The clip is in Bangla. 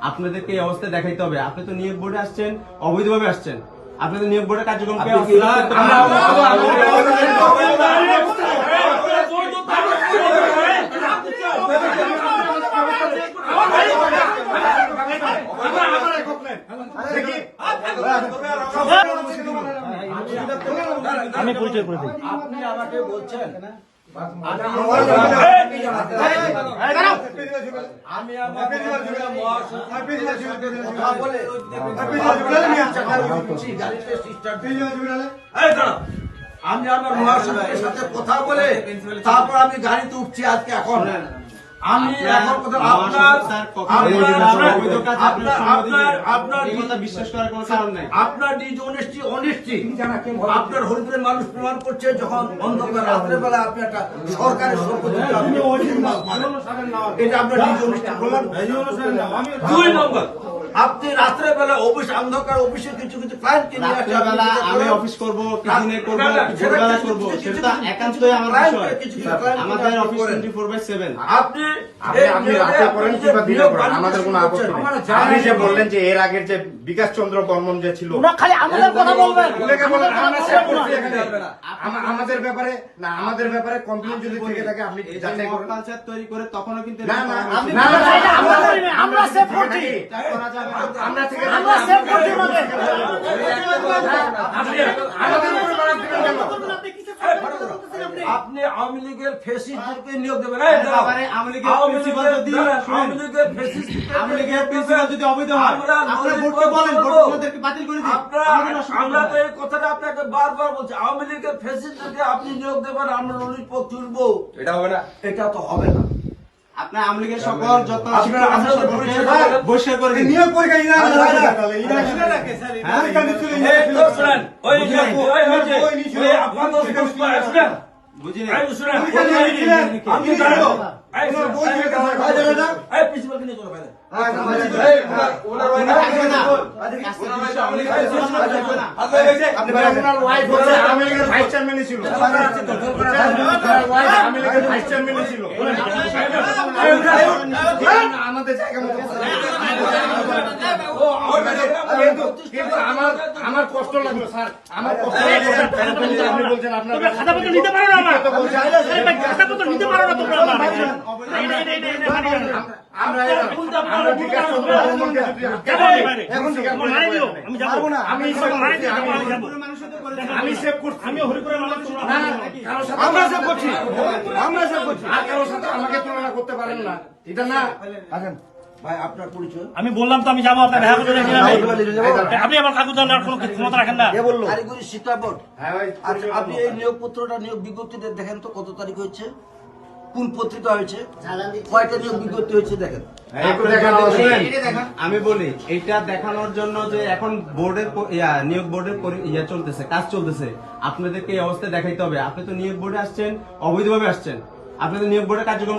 আপনাদেরকে এই অবস্থা দেখাইতে হবে। আপনি তো নিয়োগ বোর্ডে আসছেন, অবৈধভাবে আসছেন। আপনি তো নিয়োগ বোর্ডের কার্যক্রম আমি পরিচয় করে দিই। আপনি আমাকে বলছেন আমি আমার মহাসচিবের সাথে কথা বলে তারপর আমি গাড়িতে উঠছি আজকে। এখন আমি এখন বিশ্বাস করার কোনো কারণ নাই। আপনার অনেস্টি আপনার হরিপুরের মানুষ প্রমাণ করছে। যখন অন্ধকার রাত্রের বেলা আপনি একটা সরকারের সম্পত্তি, এটা আপনার ডিসঅনেস্টি প্রমাণ। 2 নম্বর, আপনি রাত্রের বেলা অফিস অন্ধকার অফিসে কিছু ক্লায়েন্টকে নিয়ে আসছে। আমি অফিস করবো, দিনে করবো, ভোরবেলা করবো, সেটা একান্তই আমার বিষয়। আমাদের অফিস 24/7। আপনি রাতে করেন কিংবা দিনে করেন, আমাদের কোনো আপত্তি নেই। আপনি যে বললেন যে এর আগের যে বিকাশ চন্দ্র বর্মন যে ছিল, খালি আমাদের কথা বলবেন, আমাদের ব্যাপারে না, আমাদের ব্যাপারে কমপ্লেন যদি থেকে থাকে আপনি যাচাই করুন। কালচার তৈরি করে তখনও কিন্তু না না আমরা সেভ করছি, আমরা থেকে আমরা সেভ করছি। আপনি আওয়ামী লীগের ফেসিস্টদেরকে নিয়োগ দেবেন। আওয়ামী লীগের প্রিন্সিপাল যদি অবৈধ হয়, আপনারা ভোটকে বলেন, ভোটকে বাতিল করে দিন। আমরা তো এই কথাটা আপনাকে বারবার বলছি, আওয়ামী লীগের ফেসিস্টদেরকে আপনি নিয়োগ দেবেন, আমরা ললিপপ তুলবো, এটা হবে না, এটা তো হবে না। আপনার আওয়ামী লীগের সকল যত বহিষ্কার করে দিন। নিয়োগ পরীক্ষা বুঝি ভাইস চেয়ারম্যান ছিল, আমাদের জায়গা মতো। কিন্তু আমার কষ্ট লাগলো স্যার, আমার কষ্ট লাগলো। আপনি বলছেন আপনার খাতাপত্র নিতে পারো না, খাতাপত্র নিতে পারো না তোমরা। আমরা বিকাশ চন্দ্র বর্মনকে আমি যাবো না, আমি সেভ করছি, আমি হরিপুরের মানুষ, আমরা সেভ করছি, আর কারোর সাথে আমাকে তুলনা করতে পারেন না, এটা না। ভাই আপনার পরিচয়? আমি বললাম তো আমি যাবো, আপনার দেখা করতে আপনি আমার কাগজ আনার কোনো ক্ষমতা রাখেন না। কারিগরি শিক্ষা বোর্ড। আচ্ছা, আপনি এই নিয়োগ পত্রটা, নিয়োগ বিজ্ঞপ্তিটা দেখেন তো কত তারিখ হয়েছে, কোন পত্রিকা হয়েছে, কয়টা নিয়োগ বিজ্ঞপ্তি হয়েছে দেখেন। আমি বলি, এটা দেখানোর জন্য যে এখন বোর্ডের নিয়োগ বোর্ডের চলতেছে, কাজ চলতেছে, আপনাদেরকে এই অবস্থা দেখাইতে হবে। আপনি তো নিয়োগ বোর্ডে আসছেন, অবৈধভাবে আসছেন। আপনি তো নিয়োগ বোর্ডের কার্যক্রম